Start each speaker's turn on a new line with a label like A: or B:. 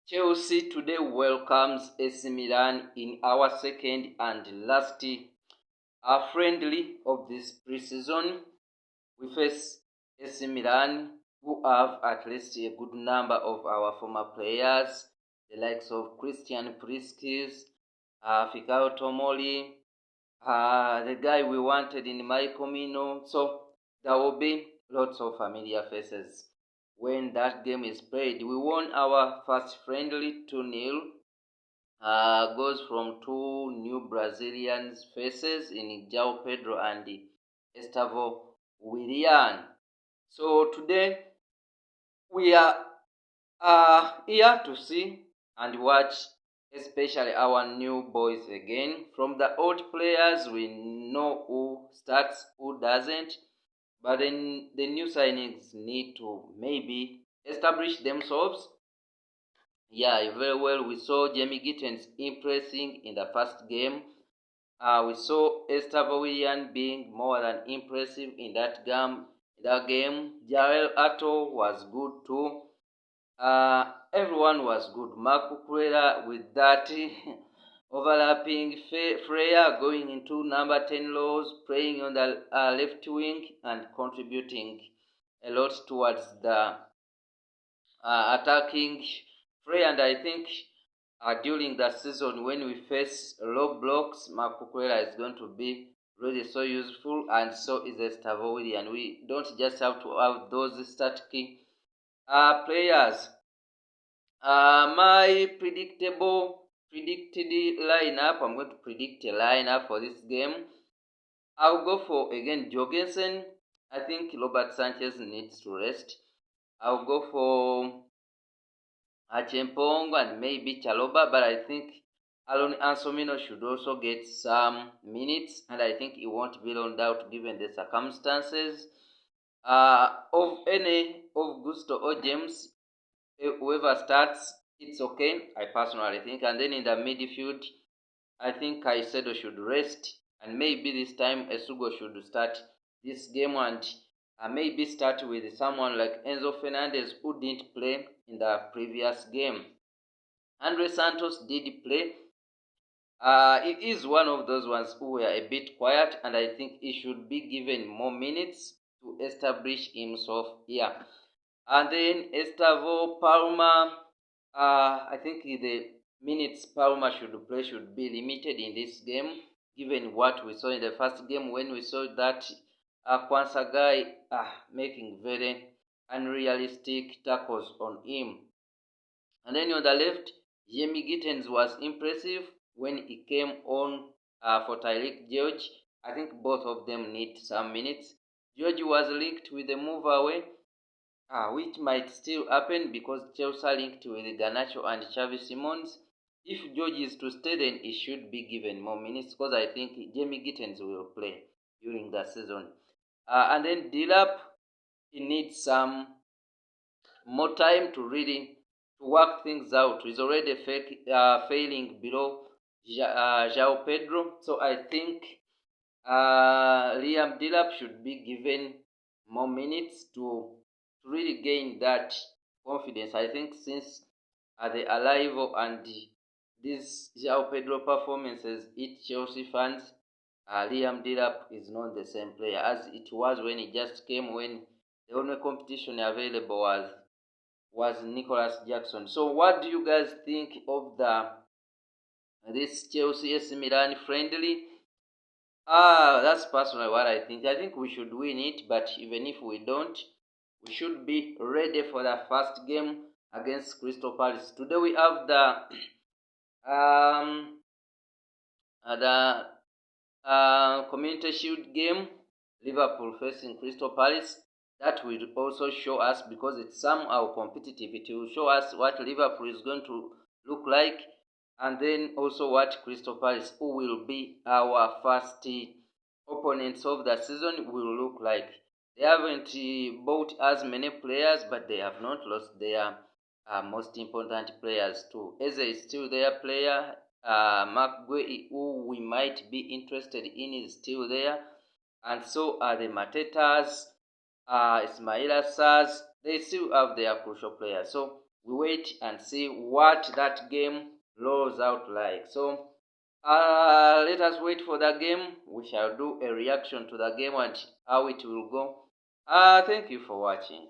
A: Chelsea today welcomes AC Milan in our second and last friendly of this preseason. We face AC Milan, who have at least a good number of our former players, the likes of Christian Priskis, Fikao Tomori, the guy we wanted in Michael Mino. So there will be lots of familiar faces when that game is played. We won our first friendly 2-0. Goes from two new Brazilians faces in João Pedro and Estevão Willian. So today we are here to see and watch especially our new boys again. From the old players, we know who starts, who doesn't, but then the new signings need to maybe establish themselves. Yeah, very well. We saw Jamie Gittens impressing in the first game. We saw Estevão Willian being more than impressive in that game. Jarell Atto was good too. Everyone was good. Marco Cucurella with that overlapping Freya going into number 10 roles, playing on the left wing and contributing a lot towards the attacking Freya. And I think during the season when we face low blocks, Marco Cucurella is going to be really so useful, and so is Estevão Willian. We don't just have to have those static players. My predicted lineup, I'm going to predict a lineup for this game. I'll go for, again, Jorgensen. I think Robert Sanchez needs to rest. I'll go for Chempong and maybe Chaloba, but I think Alon Ansomino should also get some minutes, and I think he won't be loaned out given the circumstances. Of any of Gusto or James, whoever starts, it's okay, I personally think. And then in the midfield, I think Caicedo should rest, and maybe this time Esugo should start this game, and maybe start with someone like Enzo Fernandez, who didn't play in the previous game. Andre Santos did play. He is one of those ones who were a bit quiet, and I think he should be given more minutes to establish himself here. And then Estevão Palma, I think the minutes Palma should play should be limited in this game, given what we saw in the first game when we saw that Kwanzaa guy making very unrealistic tackles on him. And then on the left, Jamie Gittens was impressive when he came on for Tyreek George. I think both of them need some minutes. George was linked with the move away, which might still happen because Chelsea linked with Garnacho and Xavi Simons. If George is to stay, then he should be given more minutes because I think Jamie Gittens will play during the season. And then Dilap, he needs some more time to really work things out. He's already failing below João Pedro, so I think Liam Dilap should be given more minutes to really gain that confidence. I think since the arrival and these João Pedro performances hit Chelsea fans, Liam Dilap is not the same player as it was when he just came, when the only competition available was Nicholas Jackson. So what do you guys think of this Chelsea AC Milan friendly? That's personally what I think. I think we should win it, but even if we don't, we should be ready for the first game against Crystal Palace. Today we have the Community Shield game, Liverpool facing Crystal Palace. That will also show us, because it's somehow competitive, it will show us what Liverpool is going to look like, and then also what Crystal Palace, who will be our first opponents of the season, will look like. They haven't bought as many players, but they have not lost their most important players too. Eze is still their player. Mark Guehi, who we might be interested in, is still there, and so are the Matetas, Ismaila Sars. They still have their crucial players. So we wait and see what that game rolls out like. So let us wait for the game. We shall do a reaction to the game and how it will go. Thank you for watching.